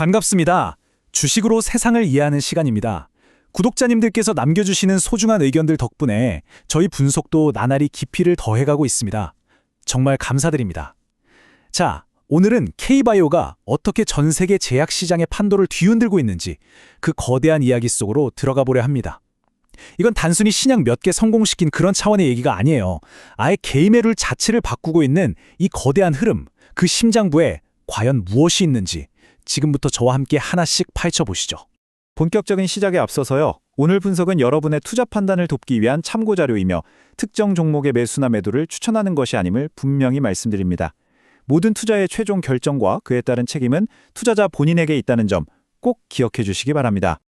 반갑습니다. 주식으로 세상을 이해하는 시간입니다. 구독자님들께서 남겨주시는 소중한 의견들 덕분에 저희 분석도 나날이 깊이를 더해가고 있습니다. 정말 감사드립니다. 자, 오늘은 K바이오가 어떻게 전 세계 제약 시장의 판도를 뒤흔들고 있는지 그 거대한 이야기 속으로 들어가 보려 합니다. 이건 단순히 신약 몇 개 성공시킨 그런 차원의 얘기가 아니에요. 아예 게임의 룰 자체를 바꾸고 있는 이 거대한 흐름, 그 심장부에 과연 무엇이 있는지 지금부터 저와 함께 하나씩 파헤쳐 보시죠. 본격적인 시작에 앞서서요. 오늘 분석은 여러분의 투자 판단을 돕기 위한 참고 자료이며 특정 종목의 매수나 매도를 추천하는 것이 아님을 분명히 말씀드립니다. 모든 투자의 최종 결정과 그에 따른 책임은 투자자 본인에게 있다는 점 꼭 기억해 주시기 바랍니다.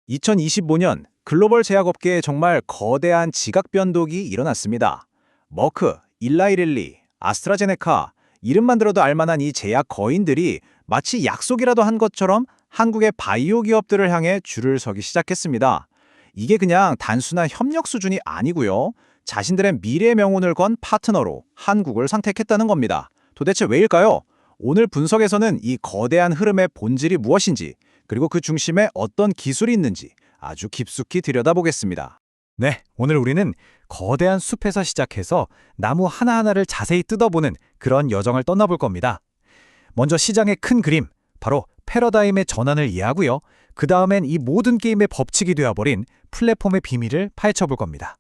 2025년 글로벌 제약업계에 정말 거대한 지각 변동이 일어났습니다. 머크, 일라이릴리, 아스트라제네카, 이름만 들어도 알만한 이 제약 거인들이 마치 약속이라도 한 것처럼 한국의 바이오 기업들을 향해 줄을 서기 시작했습니다. 이게 그냥 단순한 협력 수준이 아니고요. 자신들의 미래의 명운을 건 파트너로 한국을 선택했다는 겁니다. 도대체 왜일까요? 오늘 분석에서는 이 거대한 흐름의 본질이 무엇인지, 그리고 그 중심에 어떤 기술이 있는지 아주 깊숙이 들여다보겠습니다. 네, 오늘 우리는 거대한 숲에서 시작해서 나무 하나하나를 자세히 뜯어보는 그런 여정을 떠나볼 겁니다. 먼저 시장의 큰 그림, 바로 패러다임의 전환을 이해하고요. 그 다음엔 이 모든 게임의 법칙이 되어버린 플랫폼의 비밀을 파헤쳐볼 겁니다.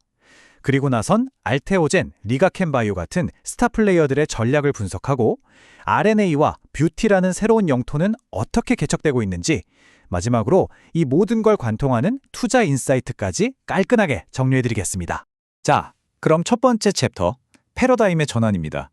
그리고 나선 알테오젠, 리가켄바이오 같은 스타 플레이어들의 전략을 분석하고 RNA와 뷰티라는 새로운 영토는 어떻게 개척되고 있는지, 마지막으로 이 모든 걸 관통하는 투자 인사이트까지 깔끔하게 정리해드리겠습니다. 자, 그럼 첫 번째 챕터, 패러다임의 전환입니다.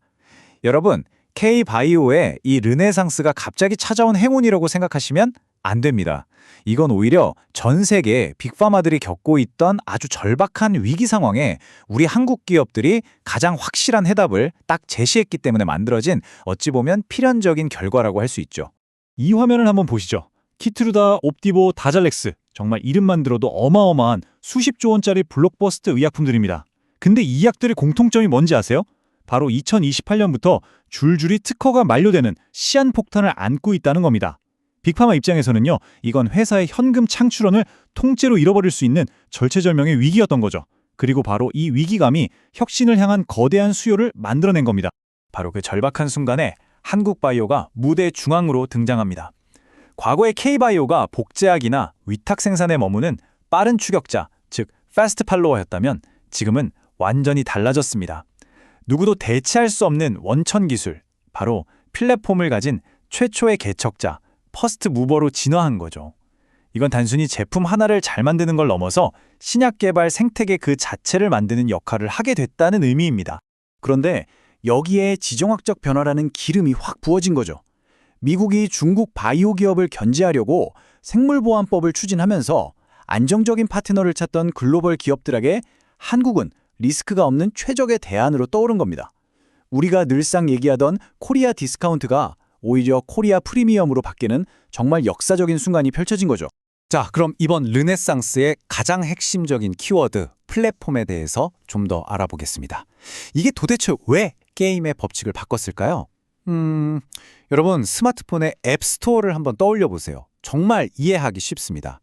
여러분, K바이오의 이 르네상스가 갑자기 찾아온 행운이라고 생각하시면 안 됩니다. 이건 오히려 전 세계 빅파마들이 겪고 있던 아주 절박한 위기 상황에 우리 한국 기업들이 가장 확실한 해답을 딱 제시했기 때문에 만들어진 어찌 보면 필연적인 결과라고 할 수 있죠. 이 화면을 한번 보시죠. 키트루다, 옵디보, 다잘렉스, 정말 이름만 들어도 어마어마한 수십조 원짜리 블록버스터 의약품들입니다. 근데 이 약들의 공통점이 뭔지 아세요? 바로 2028년부터 줄줄이 특허가 만료되는 시한폭탄을 안고 있다는 겁니다. 빅파마 입장에서는요, 이건 회사의 현금 창출원을 통째로 잃어버릴 수 있는 절체절명의 위기였던 거죠. 그리고 바로 이 위기감이 혁신을 향한 거대한 수요를 만들어낸 겁니다. 바로 그 절박한 순간에 한국바이오가 무대 중앙으로 등장합니다. 과거의 K바이오가 복제약이나 위탁 생산에 머무는 빠른 추격자, 즉 패스트 팔로워였다면 지금은 완전히 달라졌습니다. 누구도 대체할 수 없는 원천 기술, 바로 플랫폼을 가진 최초의 개척자, 퍼스트 무버로 진화한 거죠. 이건 단순히 제품 하나를 잘 만드는 걸 넘어서 신약 개발 생태계 그 자체를 만드는 역할을 하게 됐다는 의미입니다. 그런데 여기에 지정학적 변화라는 기름이 확 부어진 거죠. 미국이 중국 바이오 기업을 견제하려고 생물보안법을 추진하면서 안정적인 파트너를 찾던 글로벌 기업들에게 한국은 리스크가 없는 최적의 대안으로 떠오른 겁니다. 우리가 늘상 얘기하던 코리아 디스카운트가 오히려 코리아 프리미엄으로 바뀌는 정말 역사적인 순간이 펼쳐진 거죠. 자, 그럼 이번 르네상스의 가장 핵심적인 키워드, 플랫폼에 대해서 좀 더 알아보겠습니다. 이게 도대체 왜 게임의 법칙을 바꿨을까요? 여러분, 스마트폰의 앱스토어를 한번 떠올려 보세요. 정말 이해하기 쉽습니다.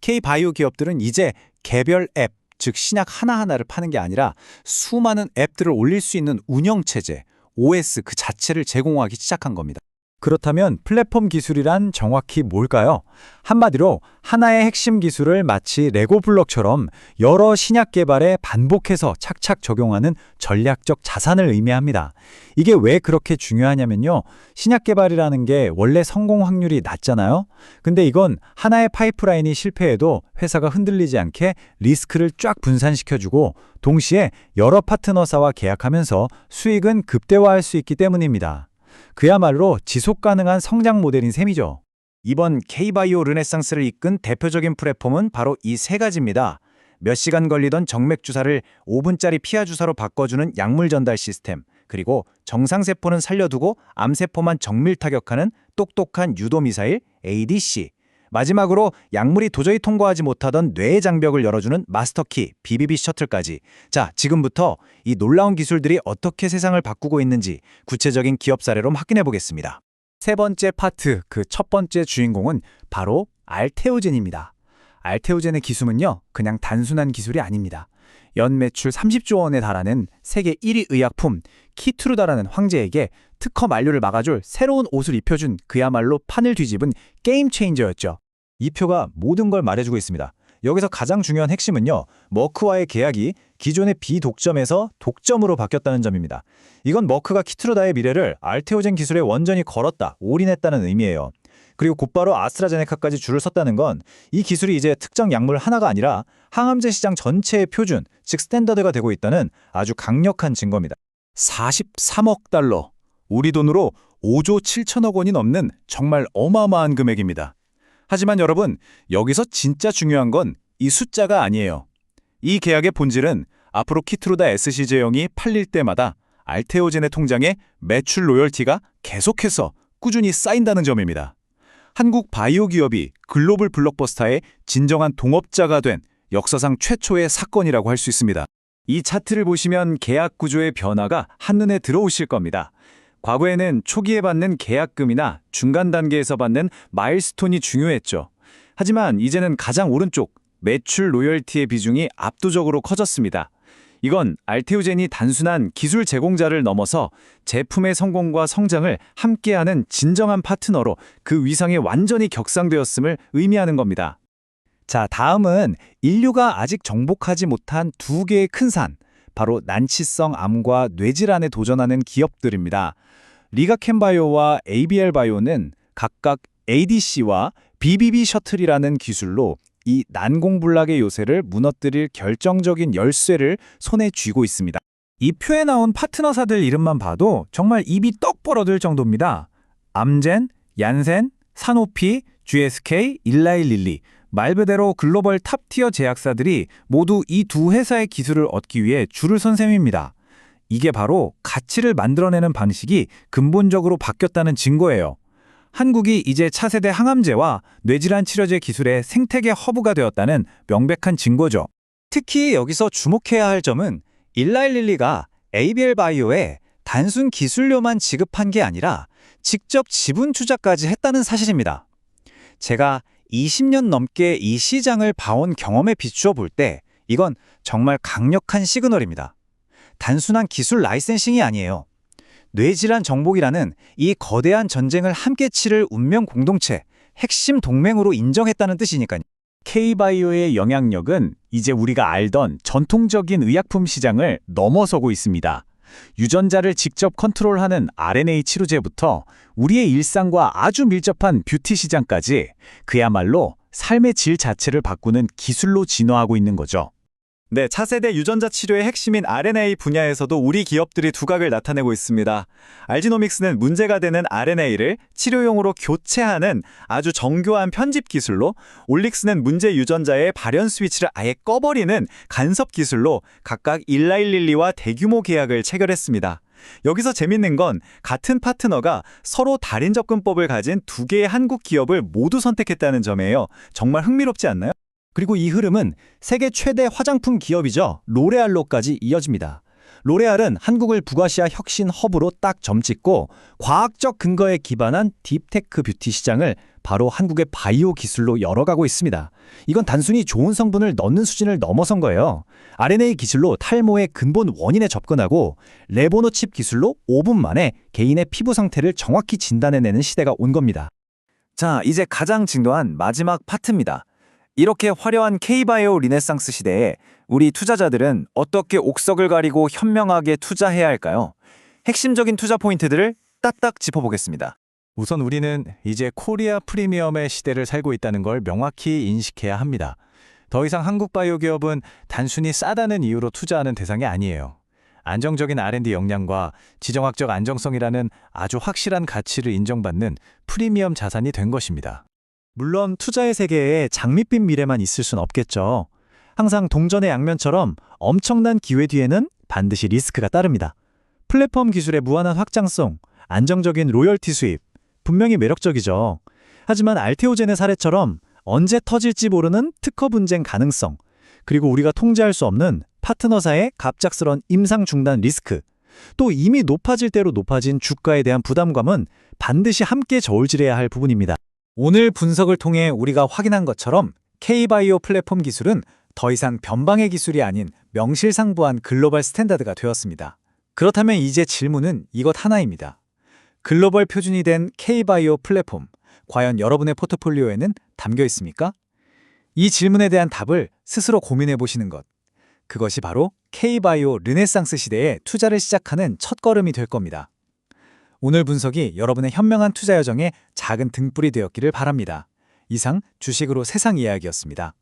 K바이오 기업들은 이제 개별 앱, 즉 신약 하나하나를 파는 게 아니라 수많은 앱들을 올릴 수 있는 운영체제, OS 그 자체를 제공하기 시작한 겁니다. 그렇다면 플랫폼 기술이란 정확히 뭘까요? 한마디로 하나의 핵심 기술을 마치 레고 블록처럼 여러 신약 개발에 반복해서 착착 적용하는 전략적 자산을 의미합니다. 이게 왜 그렇게 중요하냐면요. 신약 개발이라는 게 원래 성공 확률이 낮잖아요. 근데 이건 하나의 파이프라인이 실패해도 회사가 흔들리지 않게 리스크를 쫙 분산시켜주고 동시에 여러 파트너사와 계약하면서 수익은 극대화할 수 있기 때문입니다. 그야말로 지속 가능한 성장 모델인 셈이죠. 이번 K바이오 르네상스를 이끈 대표적인 플랫폼은 바로 이 세 가지입니다. 몇 시간 걸리던 정맥 주사를 5분짜리 피하 주사로 바꿔주는 약물 전달 시스템, 그리고 정상세포는 살려두고 암세포만 정밀 타격하는 똑똑한 유도미사일 ADC, 마지막으로 약물이 도저히 통과하지 못하던 뇌의 장벽을 열어주는 마스터키, BBB 셔틀까지. 자, 지금부터 이 놀라운 기술들이 어떻게 세상을 바꾸고 있는지 구체적인 기업 사례로 확인해 보겠습니다. 세 번째 파트, 그 첫 번째 주인공은 바로 알테오젠입니다. 알테오젠의 기술은요, 그냥 단순한 기술이 아닙니다. 연 매출 30조 원에 달하는 세계 1위 의약품 키트루다라는 황제에게 특허 만료를 막아줄 새로운 옷을 입혀준 그야말로 판을 뒤집은 게임 체인저였죠. 이 표가 모든 걸 말해주고 있습니다. 여기서 가장 중요한 핵심은요, 머크와의 계약이 기존의 비독점에서 독점으로 바뀌었다는 점입니다. 이건 머크가 키트루다의 미래를 알테오젠 기술에 완전히 걸었다, 올인했다는 의미예요. 그리고 곧바로 아스트라제네카까지 줄을 섰다는 건 이 기술이 이제 특정 약물 하나가 아니라 항암제 시장 전체의 표준, 즉 스탠더드가 되고 있다는 아주 강력한 증거입니다. 43억 달러, 우리 돈으로 5조 7천억 원이 넘는 정말 어마어마한 금액입니다. 하지만 여러분, 여기서 진짜 중요한 건 이 숫자가 아니에요. 이 계약의 본질은 앞으로 키트루다 SC제형이 팔릴 때마다 알테오젠의 통장에 매출 로열티가 계속해서 꾸준히 쌓인다는 점입니다. 한국 바이오 기업이 글로벌 블록버스터의 진정한 동업자가 된 역사상 최초의 사건이라고 할 수 있습니다. 이 차트를 보시면 계약 구조의 변화가 한눈에 들어오실 겁니다. 과거에는 초기에 받는 계약금이나 중간 단계에서 받는 마일스톤이 중요했죠. 하지만 이제는 가장 오른쪽 매출 로열티의 비중이 압도적으로 커졌습니다. 이건 알테오젠이 단순한 기술 제공자를 넘어서 제품의 성공과 성장을 함께하는 진정한 파트너로 그 위상에 완전히 격상되었음을 의미하는 겁니다. 자, 다음은 인류가 아직 정복하지 못한 두 개의 큰 산, 바로 난치성 암과 뇌질환에 도전하는 기업들입니다. 리가켄바이오와 ABL바이오는 각각 ADC와 BBB 셔틀이라는 기술로 이 난공불락의 요새를 무너뜨릴 결정적인 열쇠를 손에 쥐고 있습니다. 이 표에 나온 파트너사들 이름만 봐도 정말 입이 떡 벌어들 정도입니다. 암젠, 얀센, 사노피, GSK, 일라이릴리, 말 그대로 글로벌 탑티어 제약사들이 모두 이 두 회사의 기술을 얻기 위해 줄을 선 셈입니다. 이게 바로 가치를 만들어내는 방식이 근본적으로 바뀌었다는 증거예요. 한국이 이제 차세대 항암제와 뇌질환 치료제 기술의 생태계 허브가 되었다는 명백한 증거죠. 특히 여기서 주목해야 할 점은 일라이릴리가 ABL바이오에 단순 기술료만 지급한 게 아니라 직접 지분 투자까지 했다는 사실입니다. 제가 20년 넘게 이 시장을 봐온 경험에 비추어 볼 때 이건 정말 강력한 시그널입니다. 단순한 기술 라이센싱이 아니에요. 뇌질환 정복이라는 이 거대한 전쟁을 함께 치를 운명 공동체, 핵심 동맹으로 인정했다는 뜻이니까요. K바이오의 영향력은 이제 우리가 알던 전통적인 의약품 시장을 넘어서고 있습니다. 유전자를 직접 컨트롤하는 RNA 치료제부터 우리의 일상과 아주 밀접한 뷰티 시장까지 그야말로 삶의 질 자체를 바꾸는 기술로 진화하고 있는 거죠. 네, 차세대 유전자 치료의 핵심인 RNA 분야에서도 우리 기업들이 두각을 나타내고 있습니다. 알지노믹스는 문제가 되는 RNA를 치료용으로 교체하는 아주 정교한 편집 기술로, 올릭스는 문제 유전자의 발현 스위치를 아예 꺼버리는 간섭 기술로 각각 일라이릴리와 대규모 계약을 체결했습니다. 여기서 재밌는 건 같은 파트너가 서로 다른 접근법을 가진 두 개의 한국 기업을 모두 선택했다는 점이에요. 정말 흥미롭지 않나요? 그리고 이 흐름은 세계 최대 화장품 기업이죠. 로레알로까지 이어집니다. 로레알은 한국을 북아시아 혁신 허브로 딱 점찍고 과학적 근거에 기반한 딥테크 뷰티 시장을 바로 한국의 바이오 기술로 열어가고 있습니다. 이건 단순히 좋은 성분을 넣는 수준을 넘어선 거예요. RNA 기술로 탈모의 근본 원인에 접근하고 레보노칩 기술로 5분 만에 개인의 피부 상태를 정확히 진단해내는 시대가 온 겁니다. 자, 이제 가장 중요한 마지막 파트입니다. 이렇게 화려한 K바이오 리네상스 시대에 우리 투자자들은 어떻게 옥석을 가리고 현명하게 투자해야 할까요? 핵심적인 투자 포인트들을 딱딱 짚어보겠습니다. 우선 우리는 이제 코리아 프리미엄의 시대를 살고 있다는 걸 명확히 인식해야 합니다. 더 이상 한국 바이오 기업은 단순히 싸다는 이유로 투자하는 대상이 아니에요. 안정적인 R&D 역량과 지정학적 안정성이라는 아주 확실한 가치를 인정받는 프리미엄 자산이 된 것입니다. 물론 투자의 세계에 장밋빛 미래만 있을 순 없겠죠. 항상 동전의 양면처럼 엄청난 기회 뒤에는 반드시 리스크가 따릅니다. 플랫폼 기술의 무한한 확장성, 안정적인 로열티 수입, 분명히 매력적이죠. 하지만 알테오젠의 사례처럼 언제 터질지 모르는 특허 분쟁 가능성, 그리고 우리가 통제할 수 없는 파트너사의 갑작스런 임상 중단 리스크, 또 이미 높아질 대로 높아진 주가에 대한 부담감은 반드시 함께 저울질해야 할 부분입니다. 오늘 분석을 통해 우리가 확인한 것처럼 K바이오 플랫폼 기술은 더 이상 변방의 기술이 아닌 명실상부한 글로벌 스탠다드가 되었습니다. 그렇다면 이제 질문은 이것 하나입니다. 글로벌 표준이 된 K바이오 플랫폼, 과연 여러분의 포트폴리오에는 담겨 있습니까? 이 질문에 대한 답을 스스로 고민해 보시는 것. 그것이 바로 K바이오 르네상스 시대에 투자를 시작하는 첫걸음이 될 겁니다. 오늘 분석이 여러분의 현명한 투자 여정에 작은 등불이 되었기를 바랍니다. 이상 주식으로 세상 이야기였습니다.